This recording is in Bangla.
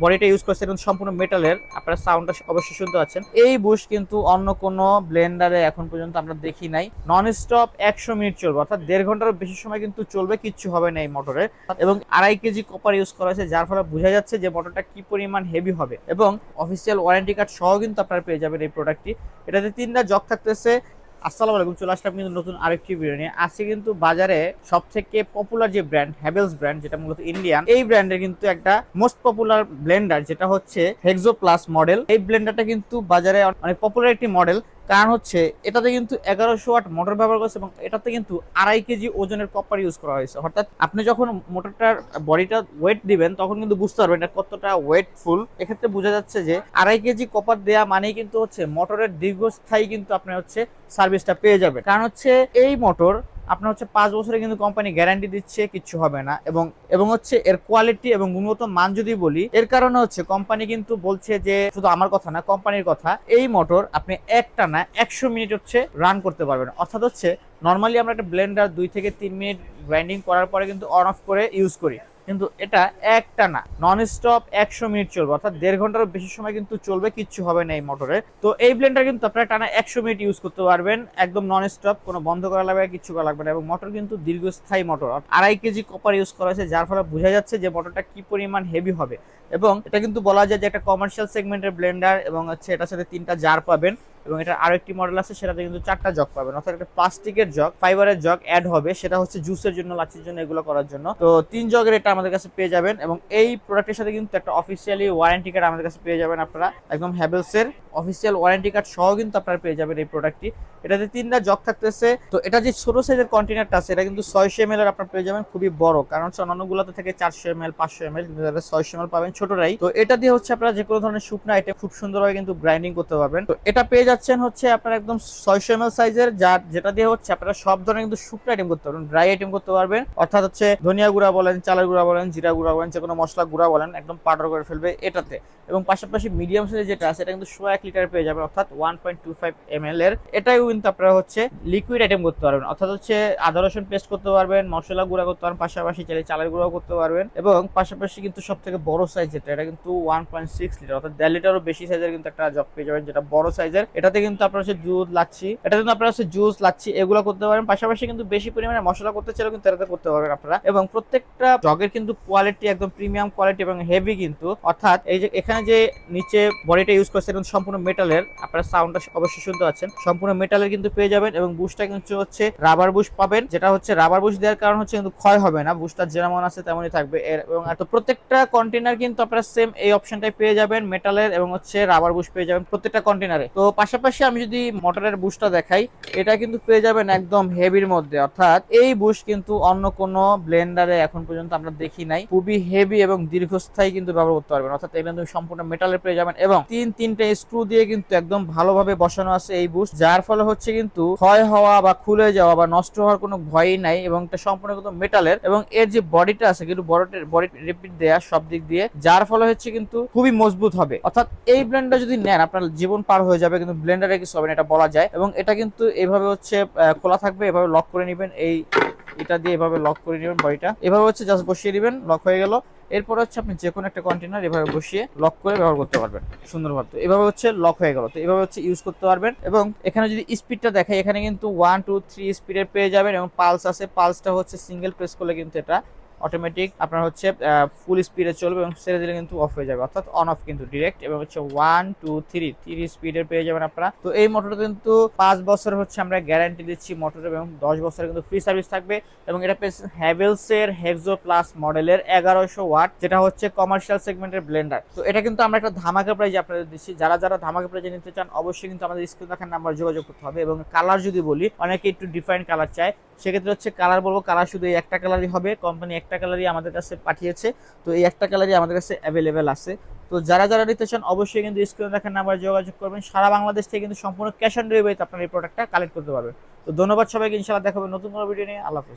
বডিটা ইউজ করছে এটা সম্পূর্ণ মেটালের, আপনারা সাউন্ডটা অবশ্যই শুনতে পাচ্ছেন। এই বুশ কিন্তু অন্য কোনো ব্লেন্ডারে এখন পর্যন্ত আমরা দেখি নাই। নন স্টপ 100 মিনিট চলবে, অর্থাৎ 1.5 ঘন্টারও বেশি সময় কিন্তু চলবে, কিচ্ছু হবে না এই মোটরে। এবং 2.5 কেজি কপার ইউজ করা হয়েছে, যার ফলে বোঝা যাচ্ছে যে মোটরটা কি পরিমাণ হেভি হবে। এবং অফিসিয়াল ওয়ারেন্টি কার্ড সহ কিন্তু আপনারা পেয়ে যাবেন এই প্রোডাক্টটি। এটাতে 3টা জক থাকতেছে। আসসালামু আলাইকুম, চলে আসলাম কিন্তু নতুন আরেকটি ভিডিও নিয়ে। আজকে কিন্তু বাজারে সব থেকে পপুলার যে ব্র্যান্ড হ্যাভেলস ব্র্যান্ড, যেটা মূলত ইন্ডিয়ান, এই ব্র্যান্ডের কিন্তু একটা মোস্ট পপুলার ব্লেন্ডার যেটা হচ্ছে হেক্সো প্লাস মডেল। এই ব্লেন্ডারটা কিন্তু বাজারে অনেক পপুলার একটি মডেল, কারণ হচ্ছে এটাতে কিন্তু 1100 ওয়াট মোটর ব্যবহার করছে এবং এটাতে কিন্তু 2.5 কেজি ওজনের কপার ইউজ করা হয়েছে। অর্থাৎ আপনি যখন মোটরটার বডিটা ওয়েট দিবেন তখন কিন্তু বুঝতে পারবেন এটা কতটা ওয়েটফুল। এক্ষেত্রে বোঝা যাচ্ছে যে 2.5 কেজি কপার দেয়া মানেই কিন্তু হচ্ছে মোটরের দীর্ঘস্থায়ী কিন্তু আপনার হচ্ছে সার্ভিসটা পেয়ে যাবে। কারণ হচ্ছে এই মোটর আপনার হচ্ছে 5 বছরে কিন্তু কোম্পানি গ্যারান্টি দিচ্ছে, কিচ্ছু হবে না। এবং এবং হচ্ছে এর কোয়ালিটি এবং গুণগত মান যদি বলি, এর কারণে হচ্ছে কোম্পানি কিন্তু বলছে যে, শুধু আমার কথা না কোম্পানির কথা, এই মোটর আপনি একটানা 100 মিনিট হচ্ছে রান করতে পারবেন। অর্থাৎ হচ্ছে নর্মালি আমরা একটা ব্লেন্ডার 2 থেকে 3 মিনিট গ্রাইন্ডিং করার পরে কিন্তু অন অফ করে ইউজ করি, কিন্তু এটা একটানা নন স্টপ 100 মিনিট চলবে, অর্থাৎ 1.5 ঘন্টারও বেশি সময় কিন্তু চলবে, কিচ্ছু হবে না এই মোটরে। তো এই ব্লেন্ডার কিন্তু আপনারা টানা 100 মিনিট ইউজ করতে পারবেন একদম নন স্টপ, কোনো বন্ধ করা লাগবে না, কিচ্ছু করা লাগবে না। এবং মোটর কিন্তু দীর্ঘস্থায়ী মোটর, 2.5 কেজি কপার ইউজ করা হয়েছে, যার ফলে বোঝা যাচ্ছে যে মোটরটা কি পরিমাণ হেভি হবে। এবং এটা কিন্তু বলা যায় যে একটা কমার্শিয়াল সেগমেন্টের ব্লেন্ডার। এবং হচ্ছে এটার সাথে 3টা জার পাবেন, এবং এটা আরো একটি মডেল আছে সেটাতে কিন্তু 4টা জগ পাবেন। অর্থাৎ একটা প্লাস্টিকের জগ, ফাইবারের জগ অ্যাড হবে, সেটা হচ্ছে জুসের জন্য, লাচ্ছির জন্য, এগুলো করার জন্য। তো 3 জগের এটা আমাদের কাছে পেয়ে যাবেন। এবং এই প্রোডাক্টের সাথে কিন্তু একটা অফিসিয়ালি ওয়ারেন্টি কার্ড আমাদের কাছে পেয়ে যাবেন আপনারা, একদম হ্যাভেলসের অফিসিয়াল ওয়ারেন্টি কার্ড সহ কিন্তু আপনারা পেয়ে যাবেন এই প্রোডাক্টটি। এটাতে 3টা জগ থাকতেছে। তো এটা যে ছোট সাইজের কন্টেনারটা আছে এটা কিন্তু 600 ml এর আপনারা পেয়ে যাবেন, খুবই বড়। কারণ হচ্ছে অন্যান্যগুলোতে থেকে 400 ml 500 ml, কিন্তু এটা 600 ml পাবেন ছোটরাই। তো এটা দিয়ে হচ্ছে আপনারা যে কোনো ধরনের শুকনো আইটেম খুব সুন্দরভাবে কিন্তু গ্রাইন্ডিং করতে পারবেন। তো এটা পেয়ে যাচ্ছেন হচ্ছে আপনারা একদম 600 ml সাইজের, যার যেটা দিয়ে হচ্ছে আপনারা সব ধরনের কিন্তু শুকনো আইটেম করতে পারবেন, ড্রাই আইটেম করতে পারবেন। অর্থাৎ হচ্ছে ধনিয়া গুঁড়া বলেন, চালের গুঁড়া বলেন, জিরা গুঁড়া বলেন, যে কোনো মশলা গুঁড়া বলেন, একদম পাউডার করে ফেলবে এটাতে। এবং পাশাপাশি মিডিয়াম সাইজের যেটা আছে এটা কিন্তু 1 লিটার পেয়ে যাবেন, অর্থাৎ 1.25 ml এর। এটাও কিন্তু আপনারা হচ্ছে লিকুইড আইটেম করতে পারবেন, অর্থাৎ হচ্ছে আদা রসুন পেস্ট করতে পারবেন, মশলা গুঁড়া করতে পারবেন, পাশাপাশি চালের গুঁড়াও করতে পারবেন। এবং পাশাপাশি কিন্তু সব থেকে বড় সাইজ যেটা, এটা কিন্তু 1.6 লিটার, অর্থাৎ 1.5 লিটারও বেশি সাইজের কিন্তু একটা জগ পেয়ে যাবেন, যেটা বড় সাইজের। এটাতে কিন্তু আপনারা হচ্ছে দুধ, লাচ্ছি, এটা কিন্তু আপনারা হচ্ছে জুস, লাচ্ছি এগুলো করতে পারেন। পাশাপাশি কিন্তু বেশি পরিমাণে মশলা করতে চাইলেও কিন্তু এটাতে করতে পারবেন আপনারা। এবং প্রত্যেকটা জগের কিন্তু কোয়ালিটি একদম প্রিমিয়াম কোয়ালিটি এবং হেভি কিন্তু। অর্থাৎ এই যে এখানে যে নিচে বডিটা ইউজ করছে এটা সম্পূর্ণ মেটালের, আপনারা সাউন্ডটা অবশ্যই শুনতে পাচ্ছেন, সম্পূর্ণ মেটালের কিন্তু পেয়ে যাবেন। এবং বুশটা কিন্তু হচ্ছে রাবার বুশ পাবেন, যেটা হচ্ছে রাবার বুশ দেওয়ার কারণ হচ্ছে কিন্তু ক্ষয় হবে না, বুশটা যেমন আছে তেমনই থাকবে। এবং তো প্রত্যেকটা কন্টেনার কিন্তু আপনারা সেম এই অপশনটাই পেয়ে যাবেন, মেটালের এবং হচ্ছে রাবার বুশ পেয়ে যাবেন প্রত্যেকটা কন্টেনারে। তো পাশাপাশি আমি যদি মোটরের বুশটা দেখাই, এটা কিন্তু পেয়ে যাবেন একদম হেভির মধ্যে। অর্থাৎ এই বুশ কিন্তু অন্য কোনো ব্লেন্ডারে এখন পর্যন্ত আমরা দেখি নাই, খুবই হেভি এবং দীর্ঘস্থায়ী কিন্তু ব্যবহার করতে পারবেন। অর্থাৎ এটা কিন্তু সম্পূর্ণ মেটালের পেয়ে যাবেন এবং তিনটে স্ক্রু দিয়ে কিন্তু একদম ভালোভাবে বসানো আছে এই বুশ, যার ফলে হচ্ছে কিন্তু ক্ষয় হওয়া বা খুলে যাওয়া বা নষ্ট হওয়ার কোনো ভয়ই নাই। এবং এটা সম্পূর্ণ কিন্তু মেটালের, এবং এর যে বডিটা আছে কিন্তু বডি রিপিট দেয়া সব দিক দিয়ে, যার ফলে হচ্ছে কিন্তু খুবই মজবুত হবে। অর্থাৎ এই ব্লেন্ডার যদি নেন আপনার জীবন পার হয়ে যাবে, কিন্তু ব্লেন্ডারে কিছু হবে না, এটা বলা যায়। এবং এটা কিন্তু এইভাবে হচ্ছে খোলা থাকবে, এভাবে লক করে নেবেন, এই এটা দিয়ে এভাবে লক করে নেবেন বডিটা, এভাবে হচ্ছে জাস্ট বসিয়ে দিবেন, লক হয়ে গেল। এরপর হচ্ছে আপনি যে কোনো একটা কন্টেনার এভাবে বসিয়ে লক করে ব্যবহার করতে পারবেন সুন্দরভাবে। তো এভাবে হচ্ছে লক হয়ে গেল, তো এভাবে হচ্ছে ইউজ করতে পারবেন। এবং এখানে যদি স্পিডটা দেখাই, এখানে কিন্তু 1 2 3 স্পিডের পেয়ে যাবেন। এবং পালস আছে, পালসটা হচ্ছে সিঙ্গেল প্রেস করলে কিন্তু এটা অটোমেটিক আপনার হচ্ছে ফুল স্পিডে চলবে, এবং ছেড়ে দিলে কিন্তু অফ হয়ে যাবে, অর্থাৎ অন অফ কিন্তু ডিরেক্ট। এবং হচ্ছে 1 2 3 স্পিডের পেয়ে যাবেন আপনারা। তো এই মোটরটা কিন্তু 5 বছর হচ্ছে আমরা গ্যারান্টি দিচ্ছি মোটরের, এবং 10 বছরের কিন্তু ফ্রি সার্ভিস থাকবে। এবং এটা পেয়েছে হ্যাভেলস এর হেক্সো প্লাস মডেলের 1100 ওয়াট, যেটা হচ্ছে কমার্শিয়াল সেগমেন্টের ব্লেন্ডার। তো এটা কিন্তু আমরা একটা ধামাকা প্রাইজে আপনাদের দিচ্ছি, যারা ধামাকা প্রাইজে নিতে চান অবশ্যই কিন্তু আমাদের স্ক্রিনে দেখার নাম্বার যোগাযোগ করতে হবে। এবং কালার যদি বলি, অনেকে একটু ডিফারেন্ট কালার চায়, সেক্ষেত্রে হচ্ছে কালার বলবো, কালার শুধু এই একটা কালারই হবে, কোম্পানি একটা কালারই আমাদের কাছে পাঠিয়েছে। তো এই একটা কালারই আমাদের কাছে অ্যাভেলেবেল আছে। তো যারা নিতে চান অবশ্যই কিন্তু স্ক্রিনে দেখার নাম্বার যোগাযোগ করবেন। সারা বাংলাদেশ থেকে কিন্তু সম্পূর্ণ ক্যাশ অন ডেলিভারিতে আপনার এই প্রোডাক্টটা কালেক্ট করতে পারবেন। তো ধন্যবাদ সবাইকে, ইনশাআল্লাহ দেখা হবে নতুন কোনো ভিডিও নিয়ে। আল্লাহ হাফেজ।